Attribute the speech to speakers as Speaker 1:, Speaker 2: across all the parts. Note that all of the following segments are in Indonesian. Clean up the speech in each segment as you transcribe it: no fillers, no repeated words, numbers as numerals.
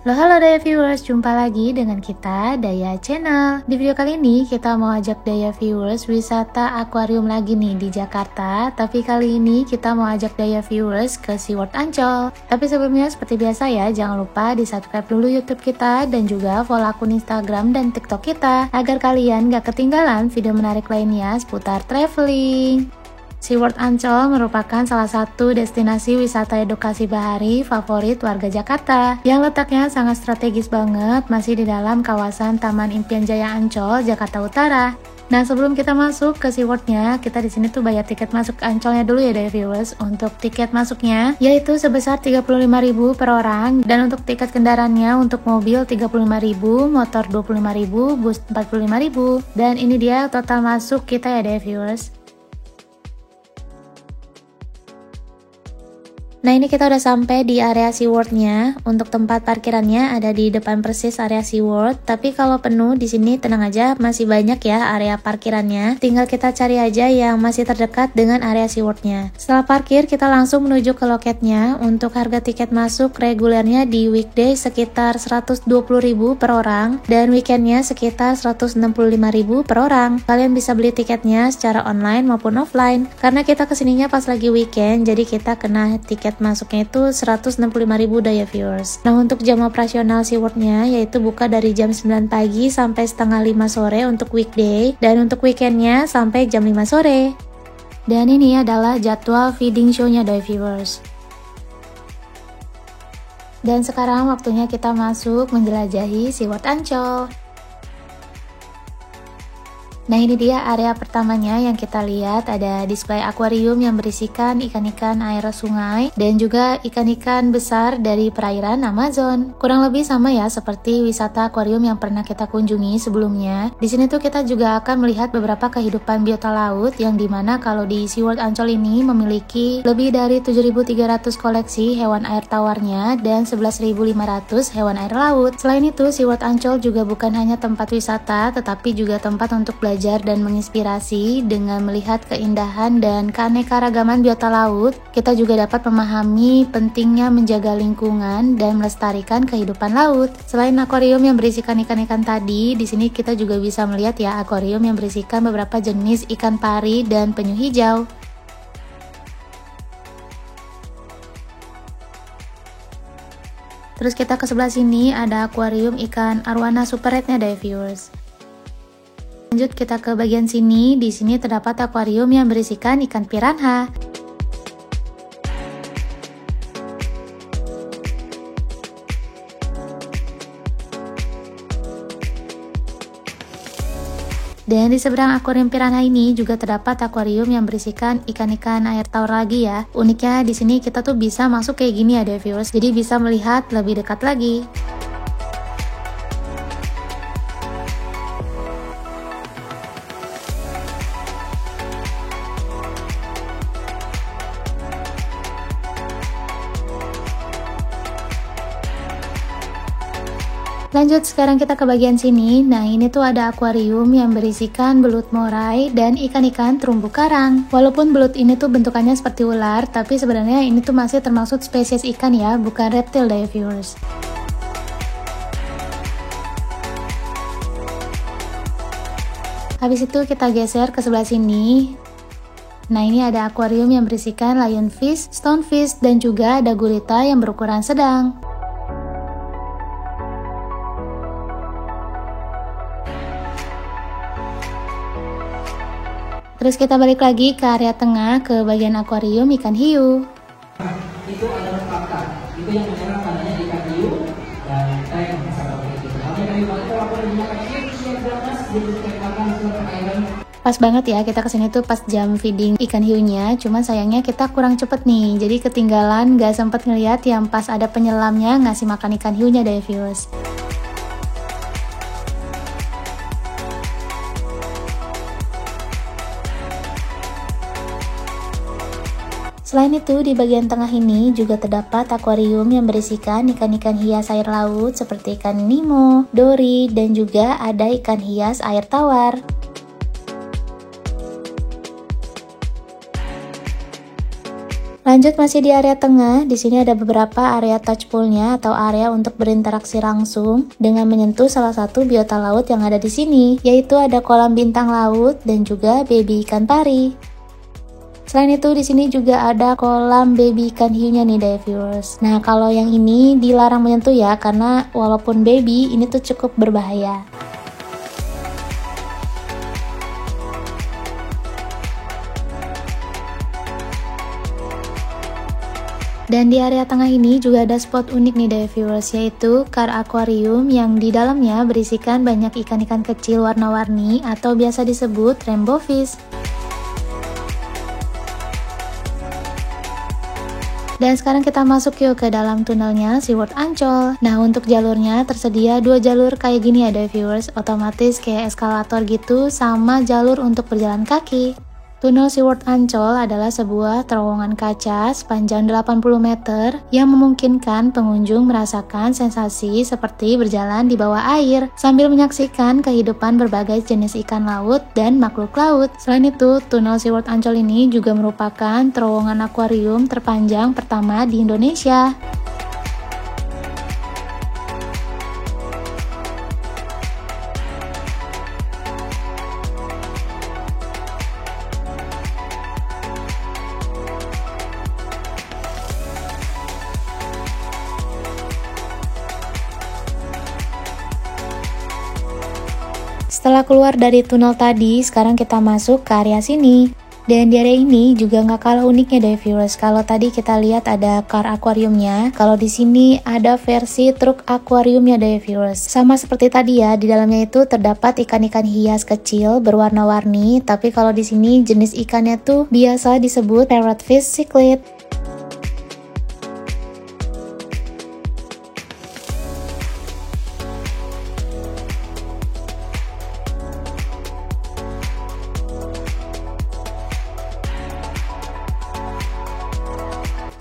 Speaker 1: Halo Daya Viewers, jumpa lagi dengan kita Daya Channel. Di video kali ini kita mau ajak Daya Viewers wisata akuarium lagi nih di Jakarta. Tapi kali ini kita mau ajak Daya Viewers ke SeaWorld Ancol. Tapi sebelumnya seperti biasa ya, jangan lupa di subscribe dulu YouTube kita dan juga follow akun Instagram dan TikTok kita agar kalian gak ketinggalan video menarik lainnya seputar traveling. SeaWorld Ancol merupakan salah satu destinasi wisata edukasi bahari favorit warga Jakarta yang letaknya sangat strategis banget, masih di dalam kawasan Taman Impian Jaya Ancol, Jakarta Utara. Nah, sebelum kita masuk ke SeaWorld-nya, kita di sini tuh bayar tiket masuk Ancolnya dulu ya, viewers. Untuk tiket masuknya yaitu sebesar 35.000 per orang, dan untuk tiket kendaraannya untuk mobil 35.000, motor 25.000, bus 45.000. Dan ini dia total masuk kita ya, viewers. Nah, ini kita udah sampai di area SeaWorld-nya. Untuk tempat parkirannya ada di depan persis area SeaWorld. Tapi kalau penuh di sini tenang aja, masih banyak ya area parkirannya. Tinggal kita cari aja yang masih terdekat dengan area SeaWorld-nya. Setelah parkir, kita langsung menuju ke loketnya. Untuk harga tiket masuk regulernya di weekday sekitar 120.000 per orang, dan weekendnya sekitar 165.000 per orang. Kalian bisa beli tiketnya secara online maupun offline. Karena kita kesininya pas lagi weekend, jadi kita kena tiket masuknya itu 165.000 Daya Viewers. Nah, untuk jam operasional SeaWorld-nya yaitu buka dari jam 9 pagi sampai setengah 5 sore untuk weekday, dan untuk weekendnya sampai jam 5 sore. Dan ini adalah jadwal feeding show-nya Daya Viewers. Dan sekarang waktunya kita masuk menjelajahi SeaWorld Ancol. Nah, ini dia area pertamanya yang kita lihat, ada display akuarium yang berisikan ikan-ikan air sungai dan juga ikan-ikan besar dari perairan Amazon. Kurang lebih sama ya seperti wisata akuarium yang pernah kita kunjungi sebelumnya. Di sini tuh kita juga akan melihat beberapa kehidupan biota laut, yang dimana kalau di SeaWorld Ancol ini memiliki lebih dari 7.300 koleksi hewan air tawarnya dan 11.500 hewan air laut. Selain itu, SeaWorld Ancol juga bukan hanya tempat wisata, tetapi juga tempat untuk belajar dan menginspirasi. Dengan melihat keindahan dan keanekaragaman biota laut, kita juga dapat memahami pentingnya menjaga lingkungan dan melestarikan kehidupan laut. Selain akuarium yang berisikan ikan-ikan tadi, di sini kita juga bisa melihat ya akuarium yang berisikan beberapa jenis ikan pari dan penyu hijau. Terus kita ke sebelah sini ada akuarium ikan arwana super red-nya Daya Viewers. Lanjut kita ke bagian sini. Di sini terdapat akuarium yang berisikan ikan piranha. Dan di seberang akuarium piranha ini juga terdapat akuarium yang berisikan ikan-ikan air tawar lagi ya. Uniknya di sini kita tuh bisa masuk kayak gini ya, viewers. Jadi bisa melihat lebih dekat lagi. Lanjut, sekarang kita ke bagian sini. Nah, ini tuh ada akuarium yang berisikan belut moray dan ikan-ikan terumbu karang. Walaupun belut ini tuh bentukannya seperti ular, tapi sebenarnya ini tuh masih termasuk spesies ikan ya, bukan reptil Daya Viewers. Habis itu kita geser ke sebelah sini. Nah, ini ada akuarium yang berisikan lionfish, stonefish, dan juga ada gurita yang berukuran sedang. Terus kita balik lagi ke area tengah, ke bagian akuarium ikan hiu.
Speaker 2: Itu adalah fakta. Itu yang menyerang padanya ikan hiu dan tayang sama begitu. Kami dari Bangka laporan menggunakan siap berangkas di perairan perairan.
Speaker 1: Pas banget ya kita kesini tuh pas jam feeding ikan hiunya, cuman sayangnya kita kurang cepet nih, jadi ketinggalan gak sempet ngeliat yang pas ada penyelamnya ngasih makan ikan hiunya Daya Viewers. Selain itu, di bagian tengah ini juga terdapat akuarium yang berisikan ikan-ikan hias air laut seperti ikan Nemo, Dory, dan juga ada ikan hias air tawar. Lanjut masih di area tengah, di sini ada beberapa area touch poolnya atau area untuk berinteraksi langsung dengan menyentuh salah satu biota laut yang ada di sini, yaitu ada kolam bintang laut dan juga baby ikan pari. Selain itu di sini juga ada kolam baby ikan hiunya nih daya viewers. Nah kalau yang ini dilarang menyentuh ya, karena walaupun baby ini tuh cukup berbahaya. Dan di area tengah ini juga ada spot unik nih daya viewers, yaitu car aquarium yang di dalamnya berisikan banyak ikan-ikan kecil warna-warni atau biasa disebut rainbow fish. Dan sekarang kita masuk yuk ke dalam tunnelnya SeaWorld Ancol. Nah untuk jalurnya tersedia 2 jalur kayak gini ya daya viewers, otomatis kayak eskalator gitu sama jalur untuk berjalan kaki. Tunnel SeaWorld Ancol adalah sebuah terowongan kaca sepanjang 80 meter yang memungkinkan pengunjung merasakan sensasi seperti berjalan di bawah air sambil menyaksikan kehidupan berbagai jenis ikan laut dan makhluk laut. Selain itu, tunnel SeaWorld Ancol ini juga merupakan terowongan akuarium terpanjang pertama di Indonesia. Setelah keluar dari tunnel tadi, sekarang kita masuk ke area sini. Dan di area ini juga nggak kalah uniknya deh viewers. Kalau tadi kita lihat ada car aquariumnya, kalau di sini ada versi truk aquariumnya deh viewers. Sama seperti tadi ya, di dalamnya itu terdapat ikan-ikan hias kecil berwarna-warni. Tapi kalau di sini jenis ikannya tuh biasa disebut parrotfish cichlid.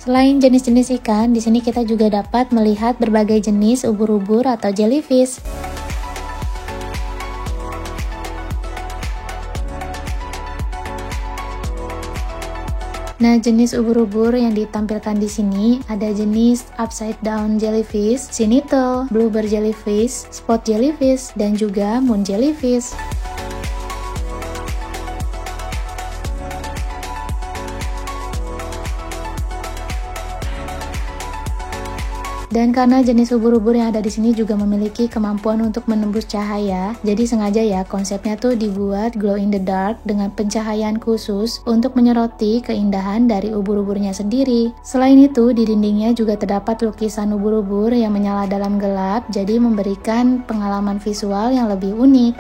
Speaker 1: Selain jenis-jenis ikan, di sini kita juga dapat melihat berbagai jenis ubur-ubur atau jellyfish. Nah, jenis ubur-ubur yang ditampilkan di sini ada jenis upside down jellyfish, sinitel, bluebird jellyfish, spot jellyfish, dan juga moon jellyfish. Dan karena jenis ubur-ubur yang ada di sini juga memiliki kemampuan untuk menembus cahaya, jadi sengaja ya konsepnya tuh dibuat glow in the dark dengan pencahayaan khusus untuk menyoroti keindahan dari ubur-uburnya sendiri. Selain itu, di dindingnya juga terdapat lukisan ubur-ubur yang menyala dalam gelap, jadi memberikan pengalaman visual yang lebih unik.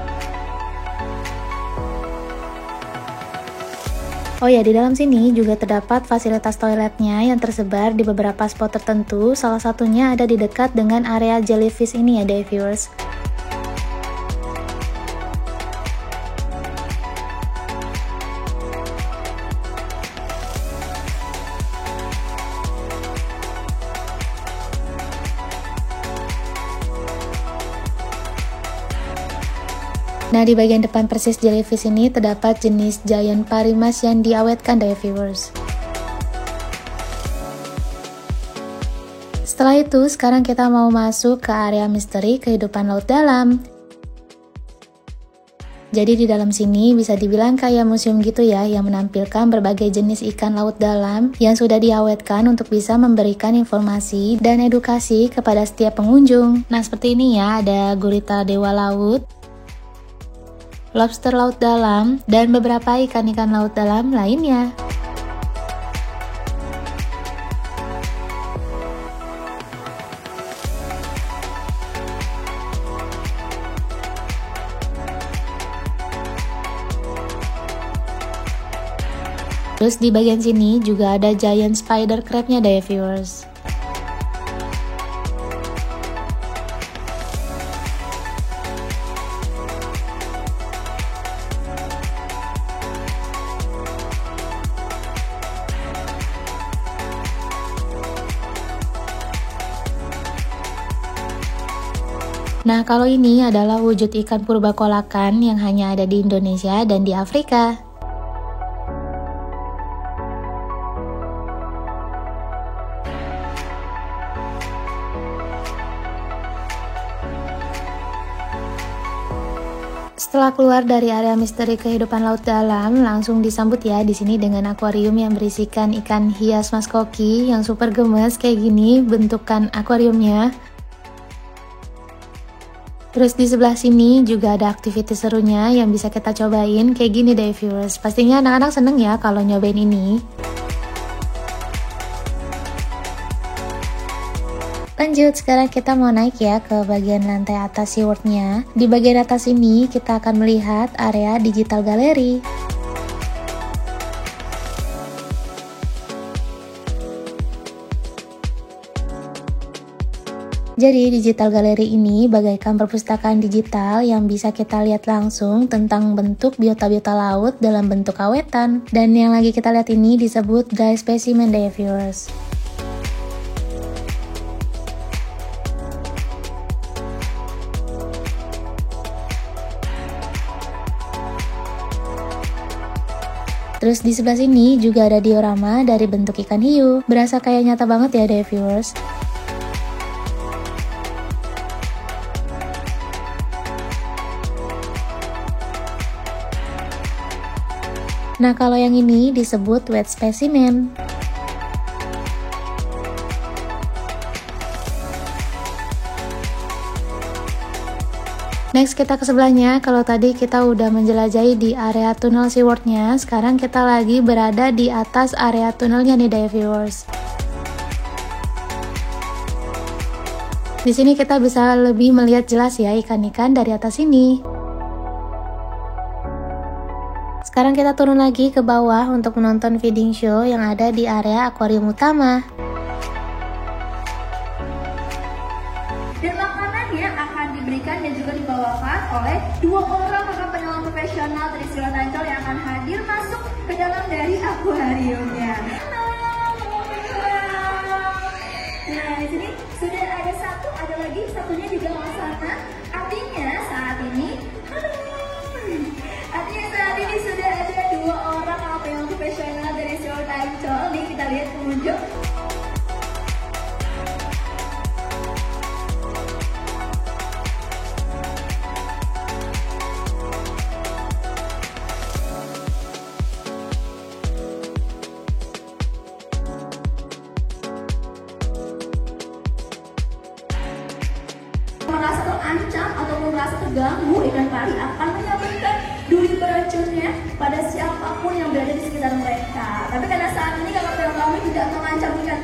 Speaker 1: Oh ya, di dalam sini juga terdapat fasilitas toiletnya yang tersebar di beberapa spot tertentu. Salah satunya ada di dekat dengan area jellyfish ini ya, deh viewers. Nah, di bagian depan persis jellyfish ini terdapat jenis giant parimas yang diawetkan deh viewers. Setelah itu, sekarang kita mau masuk ke area misteri kehidupan laut dalam. Jadi di dalam sini bisa dibilang kayak museum gitu ya, yang menampilkan berbagai jenis ikan laut dalam yang sudah diawetkan untuk bisa memberikan informasi dan edukasi kepada setiap pengunjung. Nah, seperti ini ya, ada gurita dewa laut, lobster laut dalam, dan beberapa ikan-ikan laut dalam lainnya. Terus di bagian sini juga ada giant spider crab-nya deh viewers. Nah, kalau ini adalah wujud ikan purba kolakan yang hanya ada di Indonesia dan di Afrika. Setelah keluar dari area misteri kehidupan laut dalam, langsung disambut ya di sini dengan akuarium yang berisikan ikan hias mas koki yang super gemes kayak gini bentukan akuariumnya. Terus di sebelah sini juga ada aktivitas serunya yang bisa kita cobain kayak gini deh viewers. Pastinya anak-anak seneng ya kalau nyobain ini. Lanjut, sekarang kita mau naik ya ke bagian lantai atas SeaWorld-nya. Di bagian atas ini kita akan melihat area digital gallery. Jadi digital gallery ini bagaikan perpustakaan digital yang bisa kita lihat langsung tentang bentuk biota-biota laut dalam bentuk awetan. Dan yang lagi kita lihat ini disebut dry specimen deh viewers. Terus di sebelah sini juga ada diorama dari bentuk ikan hiu. Berasa kayak nyata banget ya deh viewers. Nah kalau yang ini disebut wet specimen. Next kita ke sebelahnya. Kalau tadi kita udah menjelajahi di area tunnel SeaWorld-nya, sekarang kita lagi berada di atas area tunnelnya nih deh viewers. Di sini kita bisa lebih melihat jelas ya ikan-ikan dari atas sini. Sekarang kita turun lagi ke bawah untuk menonton feeding show yang ada di area akuarium utama.
Speaker 3: Dan makanannya akan diberikan dan juga dibawakan oleh 2 orang kakak penyelam profesional dari SeaWorld Ancol yang akan hadir masuk ke dalam dari akuariumnya. Nah, di sini sudah ada satu, ada lagi satunya di belakang sana. Artinya saat ini sudah ada 2 orang kakak penyelam profesional dari SeaWorld Ancol. Nih kita lihat pengunjung. Merasa terancam ataupun merasa terganggu, ikan pari akan menyampaikan duri beracunnya pada siapapun yang berada di sekitar mereka. Tapi karena saat ini kakak penyelam kami tidak mengancam ikan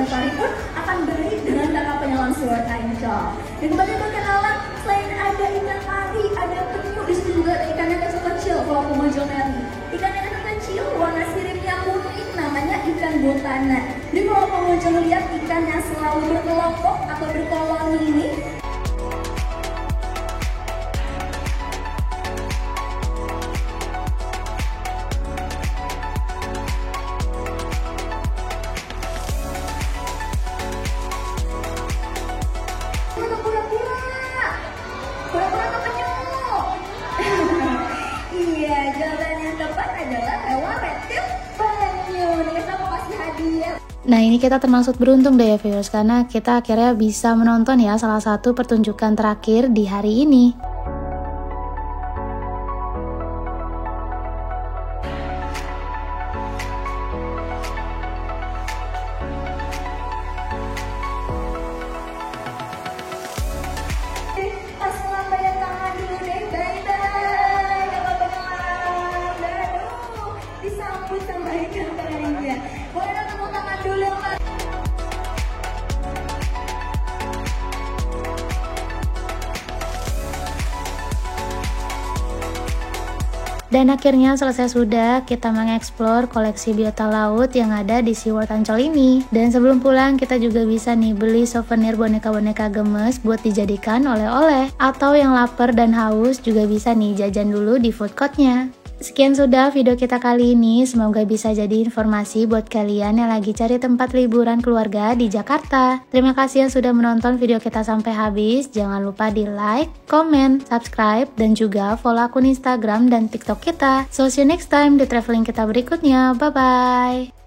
Speaker 3: pari pun akan beri dengan kakak penyelam SeaWorld Ancol. Dan kembali perkenalan, selain ada ikan pari, ada penyu, di sini juga ada ikan yang kecil-kecil, kalau pengunjung Meli. Ikan yang kecil warna siripnya kuning, namanya ikan botana. Jadi kalau pengunjung lihat ikan yang selalu berkelompok atau berkoloni ini, pura-pura ke penyu. Iya, jawaban yang tepat adalah hewan reptil penyu. Nih kita mau kasih hadiah.
Speaker 1: Nah ini kita termasuk beruntung deh ya viewers, karena kita akhirnya bisa menonton ya salah satu pertunjukan terakhir di hari ini. Dan akhirnya selesai sudah kita mengeksplor koleksi biota laut yang ada di SeaWorld Ancol ini. Dan sebelum pulang kita juga bisa nih beli souvenir boneka-boneka gemes buat dijadikan oleh-oleh. Atau yang lapar dan haus juga bisa nih jajan dulu di food courtnya. Sekian sudah video kita kali ini, semoga bisa jadi informasi buat kalian yang lagi cari tempat liburan keluarga di Jakarta. Terima kasih yang sudah menonton video kita sampai habis, jangan lupa di like, comment, subscribe, dan juga follow akun Instagram dan TikTok kita. So see you next time di traveling kita berikutnya, bye-bye!